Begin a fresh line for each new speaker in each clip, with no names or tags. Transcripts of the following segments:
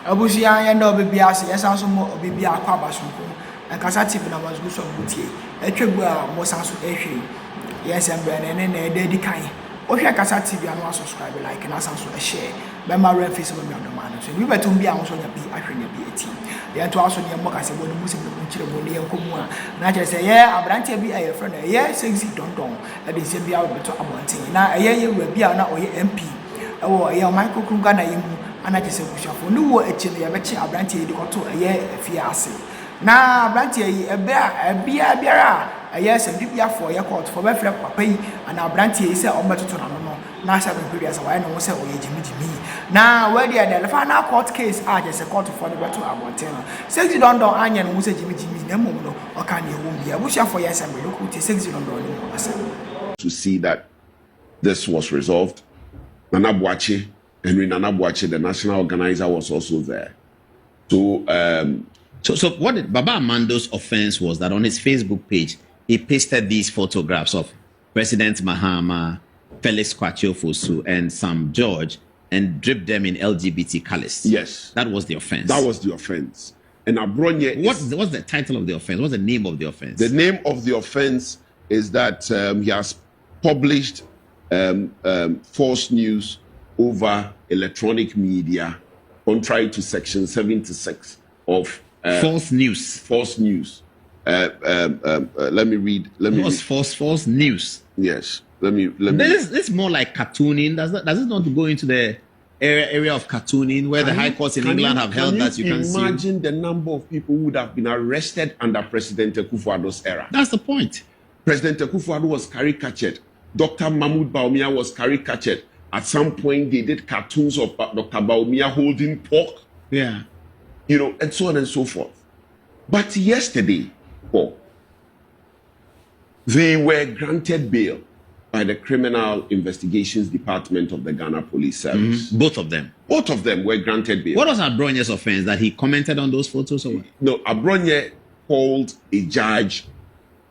Abusia ya no baby as yes also mo baby akwa basonko and kasa tip na was go so butie etwegu a mo sanso ehwe yes and brand and na dey kan ohwe kasa tv anu subscribe like na sanso share be ma re Facebook me on man so we betum bia wo so nya bi ahwe nya bi eti ya to aso ne mo kasa bo no musim no nchire bo ne yankomu a na kire say yeah abrantie bi aye friend yeah sexy don e dey say bia wo beto abonten na ye we bia na oye MP ewo ye Michael Kunga na yemu ana kire say kushafo no wo echi ne ye be chi abrantie di koto ye afia ase na abrantie yi ebe a bia biara yes and bibia for your court for be flip papa yi and abrantie yi say ometoto na no na sha be period say why no say oye jimi na where the final court case just a court for the battle abonten sexy don anya no say jimi na mum no o kan ye wo bia busha for yes and look to sexy don no
to see that this was resolved. Nana Boache, Henry Nana Boache, the national organizer, was also there.
So what did Baba Amando's offense was that on his Facebook page, he pasted these photographs of President Mahama, Felix Kwachio Fosu, and Sam George and dripped them in LGBT colors.
Yes.
That was the offense.
That was the offense. And Abronye...
What's the title of the offense? What's the name of the offense?
The name of the offense is that he has published false news over electronic media contrary to Section 76 of...
false news.
False news. Let me read.
False news.
Yes. Let me.
This is more like cartooning. Does it not go into the area of cartooning where the high courts in England have held that you can see?
Imagine the number of people who would have been arrested under President Akufo-Addo's era.
That's the point.
President Akufo-Addo was caricatured. Dr. Mahmoud Bawumia was caricatured. At some point, they did cartoons of Dr. Bawumia holding pork.
Yeah.
And so on and so forth. But yesterday, they were granted bail by the Criminal Investigations Department of the Ghana Police Service.
Both of them?
Both of them were granted bail.
What was Abronye's offense? That he commented on those photos or what?
No, Abronye called a judge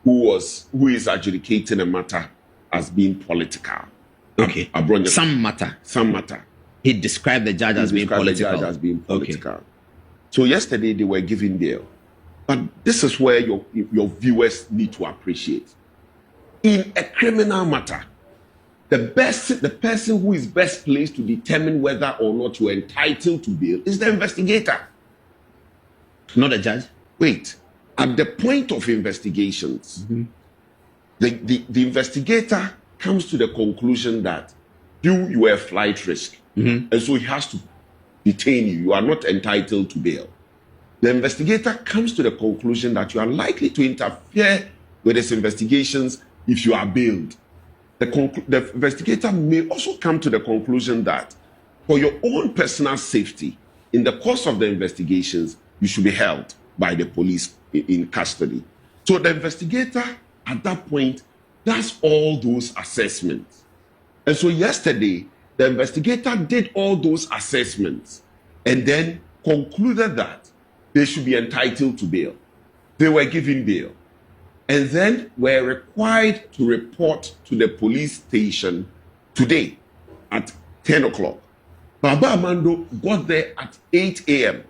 who is adjudicating a matter as being political.
Okay.
Abronye,
Some matter. He described the judge as being political.
Okay. So yesterday they were given bail. But this is where your viewers need to appreciate. In a criminal matter, the person who is best placed to determine whether or not you are entitled to bail is the investigator.
Not the judge?
Wait. At the point of investigations, the investigator comes to the conclusion that you were a flight risk. And so he has to detain you. You are not entitled to bail. The investigator comes to the conclusion that you are likely to interfere with his investigations if you are bailed. The investigator may also come to the conclusion that for your own personal safety, in the course of the investigations, you should be held by the police in custody. So the investigator at that point does all those assessments. And so yesterday, the investigator did all those assessments and then concluded that they should be entitled to bail. They were given bail and then were required to report to the police station today at 10 o'clock. Baba Amando got there at 8 a.m.,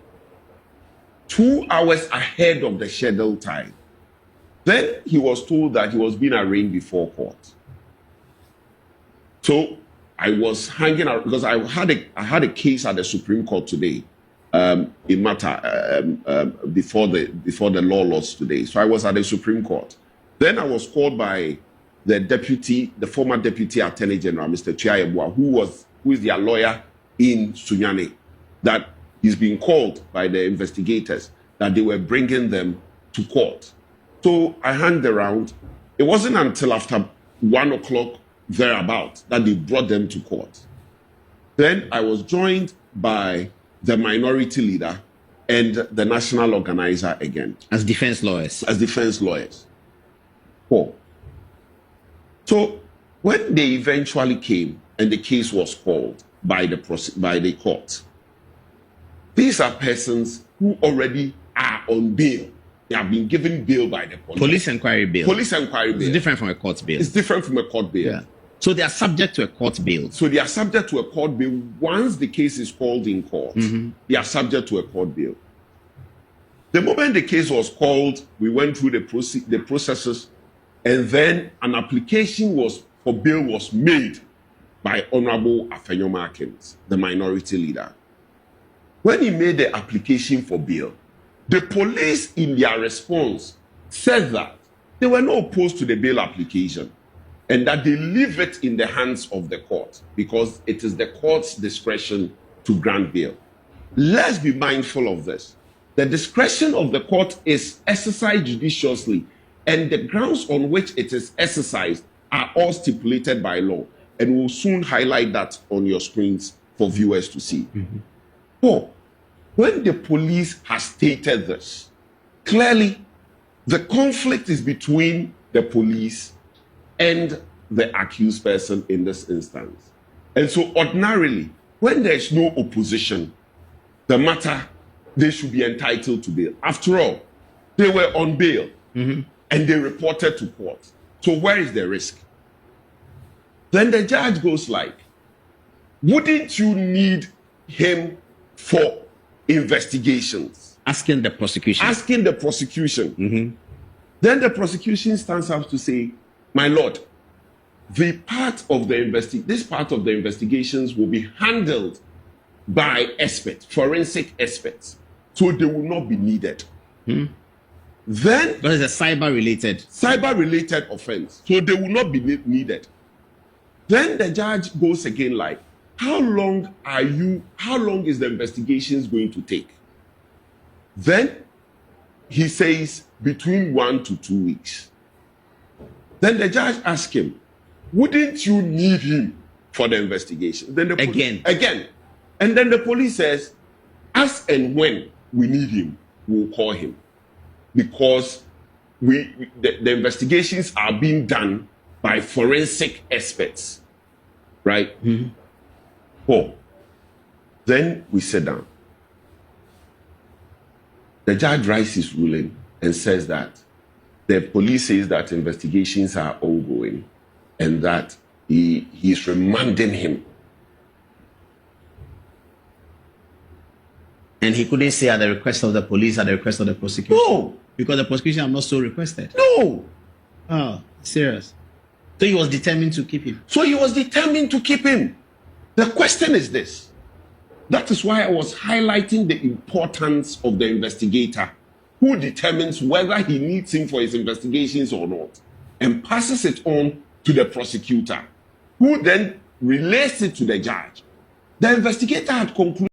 2 hours ahead of the scheduled time. Then he was told that he was being arraigned before court. So I was hanging out because I had a case at the Supreme Court today, in matter before the law lost today. So I was at the Supreme Court. Then I was called by the former Deputy Attorney General, Mr. Chiayebua, who is their lawyer in Sunyani, that he's being called by the investigators that they were bringing them to court. So I hung around. It wasn't until after 1 o'clock thereabout that they brought them to court. Then I was joined by the minority leader and the national organizer again.
As defense lawyers.
So when they eventually came and the case was called by the court, these are persons who already are on bail. They have been given bail by the police.
Police inquiry bail.
It's different from a court bail.
So they are subject to a court bail.
So they are subject to a court bail. Once the case is called in court, they are subject to a court bail. The moment the case was called, we went through the processes, and then an application for bail was made by Honorable Afenyo Akins, the minority leader. When he made the application for bail, the police in their response said that they were not opposed to the bail application and that they leave it in the hands of the court because it is the court's discretion to grant bail. Let's be mindful of this. The discretion of the court is exercised judiciously, and the grounds on which it is exercised are all stipulated by law. And we'll soon highlight that on your screens for viewers to see. But when the police has stated this, clearly the conflict is between the police and the accused person in this instance. And so ordinarily, when there is no opposition, the matter, they should be entitled to bail. After all, they were on bail and they reported to court. So where is the risk? Then the judge goes like, wouldn't you need him for investigations?
Asking the prosecution.
Asking the prosecution. Then the prosecution stands up to say, my lord, this part of the investigations will be handled by experts, forensic experts. So they will not be needed. Then,
but it's a
cyber-related offense. So they will not be needed. Then the judge goes again like, how long is the investigations going to take? Then he says between 1 to 2 weeks. Then the judge asks him, wouldn't you need him for the investigation? Then again. And then the police says, as and when we need him, we'll call him. Because the investigations are being done by forensic experts. Right? Oh. Then we sit down. The judge writes his ruling and says that the police says that investigations are ongoing and that he's remanding him.
And he couldn't say at the request of the police, at the request of the prosecution?
No.
Because the prosecution have not so requested?
No.
Oh, serious. So he was determined to keep him?
The question is this. That is why I was highlighting the importance of the investigator who determines whether he needs him for his investigations or not and passes it on to the prosecutor who then relays it to the judge. The investigator had concluded